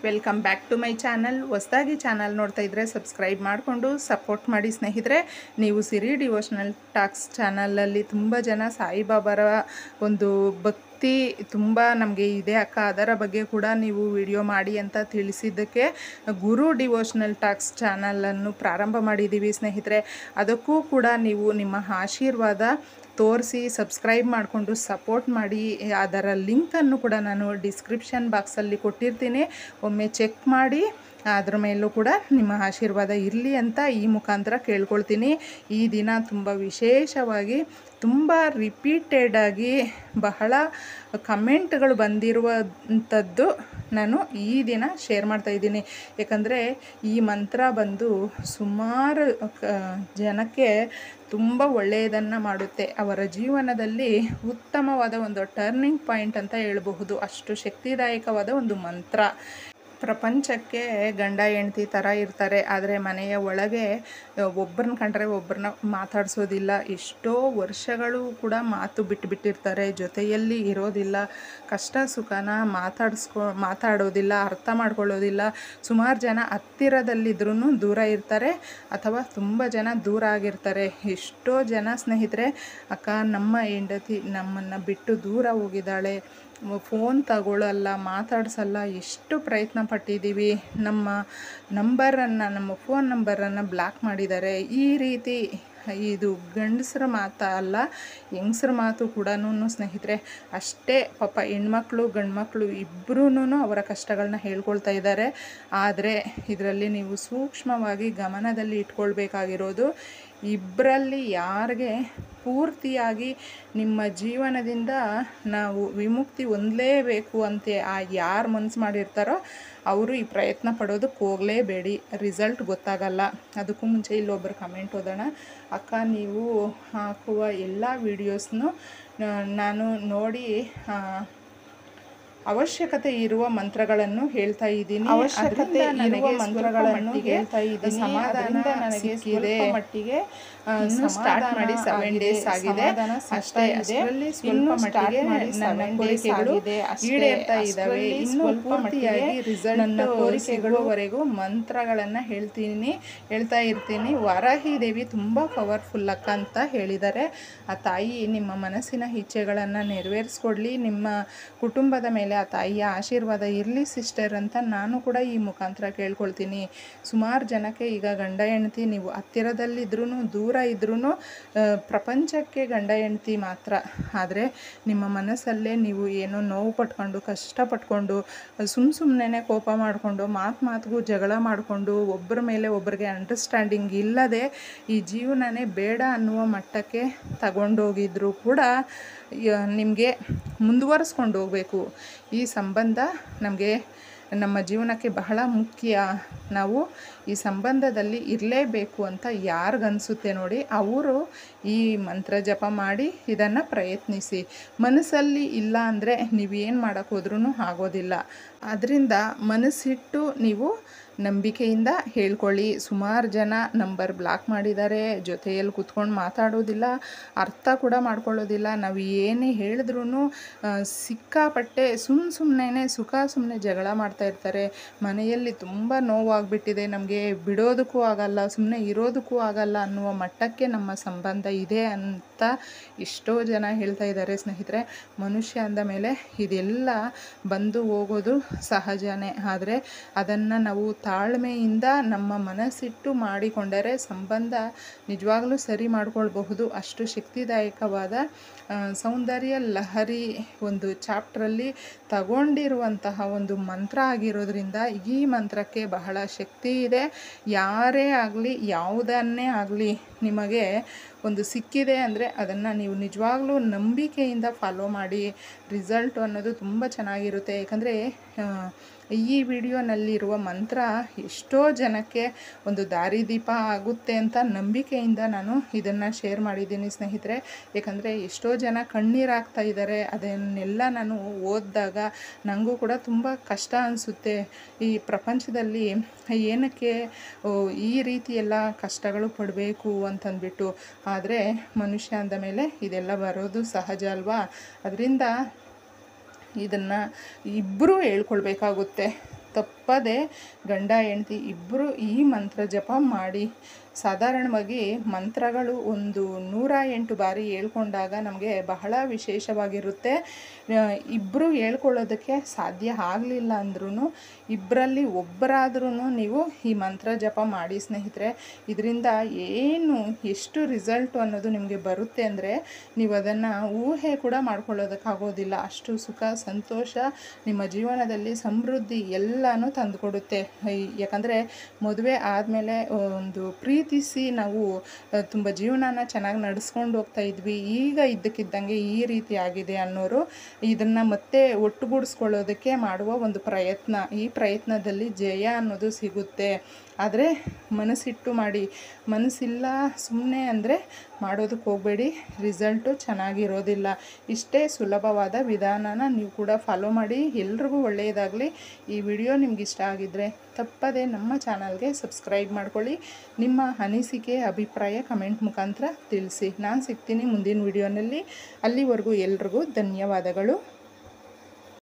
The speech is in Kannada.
Welcome back to my channel. ಹೊಸದಾಗಿ ಚಾನಲ್ ನೋಡ್ತಾ ಇದ್ದರೆ ಸಬ್ಸ್ಕ್ರೈಬ್ ಮಾಡಿಕೊಂಡು ಸಪೋರ್ಟ್ ಮಾಡಿ ಸ್ನೇಹಿತರೆ. ನೀವು ಸಿರಿ ಡಿವೋಷನಲ್ ಟಾಕ್ಸ್ ಚಾನಲಲ್ಲಿ ತುಂಬ ಜನ ಸಾಯಿಬಾಬಾರ ಒಂದು ಭಕ್ತಿ ತುಂಬ ನಮಗೆ ಇದೆ ಅಕ್ಕ, ಅದರ ಬಗ್ಗೆ ಕೂಡ ನೀವು ವಿಡಿಯೋ ಮಾಡಿ ಅಂತ ತಿಳಿಸಿದ್ದಕ್ಕೆ ಗುರು ಡಿವೋಷನಲ್ ಟಾಕ್ಸ್ ಚಾನಲನ್ನು ಪ್ರಾರಂಭ ಮಾಡಿದ್ದೀವಿ ಸ್ನೇಹಿತರೆ. ಅದಕ್ಕೂ ಕೂಡ ನೀವು ನಿಮ್ಮ ಆಶೀರ್ವಾದ ತೋರಿಸಿ ಸಬ್ಸ್ಕ್ರೈಬ್ ಮಾಡಿಕೊಂಡು ಸಪೋರ್ಟ್ ಮಾಡಿ. ಅದರ ಲಿಂಕನ್ನು ಕೂಡ ನಾನು ಡಿಸ್ಕ್ರಿಪ್ಷನ್ ಬಾಕ್ಸಲ್ಲಿ ಕೊಟ್ಟಿರ್ತೀನಿ, ಒಮ್ಮೆ ಚೆಕ್ ಮಾಡಿ. ಅದ್ರ ಮೇಲೂ ಕೂಡ ನಿಮ್ಮ ಆಶೀರ್ವಾದ ಇರಲಿ ಅಂತ ಈ ಮುಖಾಂತರ ಕೇಳ್ಕೊಳ್ತೀನಿ. ಈ ದಿನ ತುಂಬ ವಿಶೇಷವಾಗಿ ತುಂಬ ರಿಪೀಟೆಡಾಗಿ ಬಹಳ ಕಮೆಂಟ್ಗಳು ಬಂದಿರುವಂಥದ್ದು ನಾನು ಈ ದಿನ ಶೇರ್ ಮಾಡ್ತಾಯಿದ್ದೀನಿ. ಯಾಕಂದರೆ ಈ ಮಂತ್ರ ಬಂದು ಸುಮಾರು ಜನಕ್ಕೆ ತುಂಬ ಒಳ್ಳೆಯದನ್ನು ಮಾಡುತ್ತೆ. ಅವರ ಜೀವನದಲ್ಲಿ ಉತ್ತಮವಾದ ಒಂದು ಟರ್ನಿಂಗ್ ಪಾಯಿಂಟ್ ಅಂತ ಹೇಳಬಹುದು. ಅಷ್ಟು ಶಕ್ತಿದಾಯಕವಾದ ಒಂದು ಮಂತ್ರ. ಪ್ರಪಂಚಕ್ಕೆ ಗಂಡ ಹೆಂಡ್ತಿ ಥರ ಇರ್ತಾರೆ, ಆದರೆ ಮನೆಯ ಒಳಗೆ ಒಬ್ಬರನ್ನ ಕಂಡ್ರೆ ಒಬ್ಬರನ್ನ ಮಾತಾಡಿಸೋದಿಲ್ಲ. ಎಷ್ಟೋ ವರ್ಷಗಳು ಕೂಡ ಮಾತು ಬಿಟ್ಟಿರ್ತಾರೆ, ಜೊತೆಯಲ್ಲಿ ಇರೋದಿಲ್ಲ, ಕಷ್ಟ ಸುಖನ ಮಾತಾಡೋದಿಲ್ಲ, ಅರ್ಥ ಮಾಡ್ಕೊಳ್ಳೋದಿಲ್ಲ. ಸುಮಾರು ಜನ ಹತ್ತಿರದಲ್ಲಿದ್ರೂ ದೂರ ಇರ್ತಾರೆ, ಅಥವಾ ತುಂಬ ಜನ ದೂರ ಆಗಿರ್ತಾರೆ. ಎಷ್ಟೋ ಜನ ಸ್ನೇಹಿತರೆ, ಅಕ್ಕ ನಮ್ಮ ಹೆಂಡತಿ ನಮ್ಮನ್ನು ಬಿಟ್ಟು ದೂರ ಹೋಗಿದ್ದಾಳೆ, ಫೋನ್ ತಗೊಳ್ಳಲ್ಲ, ಮಾತಾಡ್ಸಲ್ಲ, ಎಷ್ಟು ಪ್ರಯತ್ನ ಪಟ್ಟಿದ್ದೀವಿ, ನಮ್ಮ ಫೋನ್ ನಂಬರನ್ನು ಬ್ಲಾಕ್ ಮಾಡಿದ್ದಾರೆ. ಈ ರೀತಿ ಇದು ಗಂಡಸರ ಮಾತಾ ಅಲ್ಲ, ಹೆಂಗಸ್ರ ಮಾತು ಕೂಡ ಸ್ನೇಹಿತರೆ ಅಷ್ಟೇ. ಪಾಪ ಹೆಣ್ಮಕ್ಳು ಗಂಡ್ಮಕ್ಳು ಇಬ್ಬರೂ ಅವರ ಕಷ್ಟಗಳನ್ನ ಹೇಳ್ಕೊಳ್ತಾ ಇದ್ದಾರೆ. ಆದರೆ ಇದರಲ್ಲಿ ನೀವು ಸೂಕ್ಷ್ಮವಾಗಿ ಗಮನದಲ್ಲಿ ಇಟ್ಕೊಳ್ಬೇಕಾಗಿರೋದು, ಇಬ್ಬರಲ್ಲಿ ಯಾರಿಗೆ ಪೂರ್ತಿಯಾಗಿ ನಿಮ್ಮ ಜೀವನದಿಂದ ನಾವು ವಿಮುಕ್ತಿ ಹೊಂದಲೇಬೇಕು ಅಂತ ಯಾರು ಮನಸ್ಸು ಮಾಡಿರ್ತಾರೋ ಅವರು ಈ ಪ್ರಯತ್ನ ಪಡೋದಕ್ಕೆ ಹೋಗಲೇಬೇಡಿ, ರಿಸಲ್ಟ್ ಗೊತ್ತಾಗಲ್ಲ. ಅದಕ್ಕೂ ಮುಂಚೆ ಇಲ್ಲೊಬ್ಬರು ಕಮೆಂಟ್ ಓದೋಣ. ಅಕ್ಕ, ನೀವು ಹಾಕುವ ಎಲ್ಲ ವೀಡಿಯೋಸ್ನು ನಾನು ನೋಡಿ ಅವಶ್ಯಕತೆ ಇರುವ ಮಂತ್ರಗಳನ್ನು ಹೇಳ್ತಾ ಇದ್ದೀನಿ. ಅವಶ್ಯಕತೆ ಇರುವ ಮಂತ್ರಗಳನ್ನು ಹೇಳ್ತಾ ಇದ್ದೀನಿ. ಸಮಾಧಾನ ನನಗೆ ಸಿಕ್ಕಿದೆ. ಮಟ್ಟಿಗೆ ಸ್ಟಾರ್ಟ್ ಮಾಡಿ 7 days ಆಗಿದೆ ಅಷ್ಟೇ. ಅದರಲ್ಲಿ ಸ್ವಲ್ಪ ಮಟ್ಟಿಗೆ ನನ್ನ ಕೋರಿಕೆಗಳು ಈಡೇರ್ತಾ ಇದ್ದಾವೆ. ಇನ್ನೂ ಪೂರ್ತಿಯಾಗಿ ರಿಸಲ್ಟ್ ನನ್ನ ಕೋರಿಕೆಗಳವರೆಗೂ ಮಂತ್ರಗಳನ್ನು ಹೇಳ್ತಾ ಇರ್ತೀನಿ. ವಾರಾಹಿ ದೇವಿ ತುಂಬ ಪವರ್ಫುಲ್ ಅಕ್ಕ ಅಂತ ಹೇಳಿದ್ದಾರೆ. ಆ ತಾಯಿ ನಿಮ್ಮ ಮನಸ್ಸಿನ ಇಚ್ಛೆಗಳನ್ನು ನೆರವೇರಿಸ್ಕೊಡ್ಲಿ, ನಿಮ್ಮ ಕುಟುಂಬದ ಮೇಲೆ ಆ ತಾಯಿಯ ಆಶೀರ್ವಾದ ಇರಲಿ ಸಿಸ್ಟರ್ ಅಂತ ನಾನು ಕೂಡ ಈ ಮುಖಾಂತರ ಕೇಳ್ಕೊಳ್ತೀನಿ. ಸುಮಾರು ಜನಕ್ಕೆ ಈಗ ಗಂಡ ಹೆಂಡ್ತಿ, ನೀವು ಹತ್ತಿರದಲ್ಲಿದ್ರೂ ದೂರ ಇದ್ರೂ ಪ್ರಪಂಚಕ್ಕೆ ಗಂಡ ಹೆಂಡ್ತಿ ಮಾತ್ರ. ಆದರೆ ನಿಮ್ಮ ಮನಸ್ಸಲ್ಲೇ ನೀವು ಏನೋ ನೋವು ಪಟ್ಕೊಂಡು ಕಷ್ಟಪಟ್ಕೊಂಡು ಸುಮ್ಮನೆ ಕೋಪ ಮಾಡಿಕೊಂಡು ಮಾತಿಗೂ ಜಗಳ ಮಾಡಿಕೊಂಡು ಒಬ್ಬರ ಮೇಲೆ ಒಬ್ಬರಿಗೆ ಅಂಡರ್ಸ್ಟ್ಯಾಂಡಿಂಗ್ ಇಲ್ಲದೆ ಈ ಜೀವನನೇ ಬೇಡ ಅನ್ನುವ ಮಟ್ಟಕ್ಕೆ ತಗೊಂಡೋಗಿದ್ರು ಕೂಡ ನಿಮಗೆ ಮುಂದುವರಿಸ್ಕೊಂಡು ಹೋಗಬೇಕು. ಈ ಸಂಬಂಧ ನಮಗೆ ನಮ್ಮ ಜೀವನಕ್ಕೆ ಬಹಳ ಮುಖ್ಯ. ನಾವು ಈ ಸಂಬಂಧದಲ್ಲಿ ಇರಲೇಬೇಕು ಅಂತ ಯಾರಿಗನ್ಸುತ್ತೆ ನೋಡಿ, ಅವರು ಈ ಮಂತ್ರ ಜಪ ಮಾಡಿ ಇದನ್ನು ಪ್ರಯತ್ನಿಸಿ. ಮನಸ್ಸಲ್ಲಿ ಇಲ್ಲ ಅಂದರೆ ನೀವೇನು ಮಾಡೋಕ್ಕೋದ್ರೂ ಆಗೋದಿಲ್ಲ. ಅದರಿಂದ ಮನಸ್ಸಿಟ್ಟು ನೀವು ನಂಬಿಕೆಯಿಂದ ಹೇಳ್ಕೊಳ್ಳಿ. ಸುಮಾರು ಜನ ನಂಬರ್ ಬ್ಲಾಕ್ ಮಾಡಿದ್ದಾರೆ, ಜೊತೆಯಲ್ಲಿ ಕೂತ್ಕೊಂಡು ಮಾತಾಡೋದಿಲ್ಲ, ಅರ್ಥ ಕೂಡ ಮಾಡ್ಕೊಳ್ಳೋದಿಲ್ಲ. ನಾವು ಏನೇ ಹೇಳಿದ್ರೂ ಸಿಕ್ಕಾಪಟ್ಟೆ ಸುಮ್ಮನೆ ಸುಮ್ಮನೆ ಜಗಳ ಮಾಡ್ತಾ ಇರ್ತಾರೆ. ಮನೆಯಲ್ಲಿ ತುಂಬ ನೋವಾಗ್ಬಿಟ್ಟಿದೆ, ನಮಗೆ ಬಿಡೋದಕ್ಕೂ ಆಗಲ್ಲ, ಸುಮ್ಮನೆ ಇರೋದಕ್ಕೂ ಆಗಲ್ಲ ಅನ್ನುವ ಮಟ್ಟಕ್ಕೆ ನಮ್ಮ ಸಂಬಂಧ ಇದೆ ಅಂತ ಎಷ್ಟೋ ಜನ ಹೇಳ್ತಾ ಇದ್ದಾರೆ ಸ್ನೇಹಿತರೆ. ಮನುಷ್ಯ ಅಂದ ಮೇಲೆ ಇದೆಲ್ಲ ಬಂದು ಹೋಗೋದು ಸಹಜನೇ. ಆದರೆ ಅದನ್ನು ನಾವು ತಾಳ್ಮೆಯಿಂದ ನಮ್ಮ ಮನಸ್ಸಿಟ್ಟು ಮಾಡಿಕೊಂಡರೆ ಸಂಬಂಧ ನಿಜವಾಗ್ಲೂ ಸರಿ ಮಾಡ್ಕೊಳ್ಬಹುದು. ಅಷ್ಟು ಶಕ್ತಿದಾಯಕವಾದ ಸೌಂದರ್ಯ ಲಹರಿ ಒಂದು ಚಾಪ್ಟ್ರಲ್ಲಿ ತಗೊಂಡಿರುವಂತಹ ಒಂದು ಮಂತ್ರ ಆಗಿರೋದ್ರಿಂದ ಈ ಮಂತ್ರಕ್ಕೆ ಬಹಳ ಶಕ್ತಿ ಇದೆ. ಯಾರೇ ಆಗಲಿ ಯಾವುದನ್ನೇ ಆಗಲಿ ನಿಮಗೆ ಒಂದು ಸಿಕ್ಕಿದೆ ಅಂದರೆ ಅದನ್ನು ನೀವು ನಿಜವಾಗ್ಲೂ ನಂಬಿಕೆಯಿಂದ ಫಾಲೋ ಮಾಡಿ. ರಿಸಲ್ಟ್ ಅನ್ನೋದು ತುಂಬ ಚೆನ್ನಾಗಿರುತ್ತೆ. ಯಾಕಂದರೆ ಈ ವಿಡಿಯೋನಲ್ಲಿರುವ ಮಂತ್ರ ಎಷ್ಟೋ ಜನಕ್ಕೆ ಒಂದು ದಾರಿದೀಪ ಆಗುತ್ತೆ ಅಂತ ನಂಬಿಕೆಯಿಂದ ನಾನು ಇದನ್ನು ಶೇರ್ ಮಾಡಿದ್ದೀನಿ ಸ್ನೇಹಿತರೆ. ಯಾಕಂದರೆ ಎಷ್ಟೋ ಜನ ಕಣ್ಣೀರಾಗ್ತಾ ಇದ್ದಾರೆ. ಅದನ್ನೆಲ್ಲ ನಾನು ಓದಿದಾಗ ನನಗೂ ಕೂಡ ತುಂಬ ಕಷ್ಟ ಅನಿಸುತ್ತೆ. ಈ ಪ್ರಪಂಚದಲ್ಲಿ ಏನಕ್ಕೆ ಈ ರೀತಿ ಎಲ್ಲ ಕಷ್ಟಗಳು ಪಡಬೇಕು ಅಂತಂದ್ಬಿಟ್ಟು. ಆದರೆ ಮನುಷ್ಯ ಅಂದ ಮೇಲೆ ಇದೆಲ್ಲ ಬರೋದು ಸಹಜ ಅಲ್ವಾ. ಅದರಿಂದ ಇದನ್ನು ಇಬ್ಬರೂ ಹೇಳ್ಕೊಳ್ಬೇಕಾಗುತ್ತೆ. ತಪ್ಪು ತಪ್ಪದೆ ಗಂಡ ಹೆಂಡತಿ ಇಬ್ಬರು ಈ ಮಂತ್ರ ಜಪ ಮಾಡಿ. ಸಾಧಾರಣವಾಗಿ ಮಂತ್ರಗಳು 108 ಬಾರಿ ಹೇಳ್ಕೊಂಡಾಗ ನಮಗೆ ಬಹಳ ವಿಶೇಷವಾಗಿರುತ್ತೆ. ಇಬ್ಬರು ಹೇಳ್ಕೊಳ್ಳೋದಕ್ಕೆ ಸಾಧ್ಯ ಆಗಲಿಲ್ಲ ಅಂದ್ರೂ ಇಬ್ಬರಲ್ಲಿ ಒಬ್ಬರಾದ್ರೂ ನೀವು ಈ ಮಂತ್ರ ಜಪ ಮಾಡಿ ಸ್ನೇಹಿತರೆ. ಇದರಿಂದ ಎಷ್ಟು ರಿಸಲ್ಟು ಅನ್ನೋದು ನಿಮಗೆ ಬರುತ್ತೆ ಅಂದರೆ ನೀವು ಅದನ್ನು ಊಹೆ ಕೂಡ ಮಾಡ್ಕೊಳ್ಳೋದಕ್ಕಾಗೋದಿಲ್ಲ. ಅಷ್ಟು ಸುಖ ಸಂತೋಷ ನಿಮ್ಮ ಜೀವನದಲ್ಲಿ ಸಮೃದ್ಧಿ ಎಲ್ಲನೂ ತಂದುಕೊಡುತ್ತೆ. ಯಾಕಂದರೆ ಮದುವೆ ಆದಮೇಲೆ ಒಂದು ಪ್ರೀತಿಸಿ ನಾವು ತುಂಬ ಜೀವನನ ಚೆನ್ನಾಗಿ ನಡೆಸ್ಕೊಂಡು ಹೋಗ್ತಾ ಇದ್ವಿ, ಈಗ ಇದ್ದಕ್ಕಿದ್ದಂಗೆ ಈ ರೀತಿ ಆಗಿದೆ ಅನ್ನೋರು ಇದನ್ನು ಮತ್ತೆ ಒಟ್ಟುಗೂಡಿಸ್ಕೊಳ್ಳೋದಕ್ಕೆ ಮಾಡುವ ಒಂದು ಪ್ರಯತ್ನ. ಈ ಪ್ರಯತ್ನದಲ್ಲಿ ಜಯ ಅನ್ನೋದು ಸಿಗುತ್ತೆ. ಆದರೆ ಮನಸ್ಸಿಟ್ಟು ಮಾಡಿ, ಮನಸ್ಸಿಲ್ಲ ಸುಮ್ಮನೆ ಅಂದರೆ ಮಾಡೋದಕ್ಕೆ ಹೋಗಬೇಡಿ, ರಿಸಲ್ಟು ಚೆನ್ನಾಗಿರೋದಿಲ್ಲ. ಇಷ್ಟೇ ಸುಲಭವಾದ ವಿಧಾನನ ನೀವು ಕೂಡ ಫಾಲೋ ಮಾಡಿ. ಎಲ್ರಿಗೂ ಒಳ್ಳೆಯದಾಗಲಿ. ಈ ವಿಡಿಯೋ ನಿಮ್ಗೆ ಇಷ್ಟ ಆಗಿದ್ದರೆ ತಪ್ಪದೆ ನಮ್ಮ ಚಾನಲ್ಗೆ ಸಬ್ಸ್ಕ್ರೈಬ್ ಮಾಡ್ಕೊಳ್ಳಿ. ನಿಮ್ಮ ಅನಿಸಿಕೆ ಅಭಿಪ್ರಾಯ ಕಮೆಂಟ್ ಮುಖಾಂತರ ತಿಳಿಸಿ. ನಾನು ಸಿಗ್ತೀನಿ ಮುಂದಿನ ವಿಡಿಯೋನಲ್ಲಿ. ಅಲ್ಲಿವರೆಗೂ ಎಲ್ರಿಗೂ ಧನ್ಯವಾದಗಳು.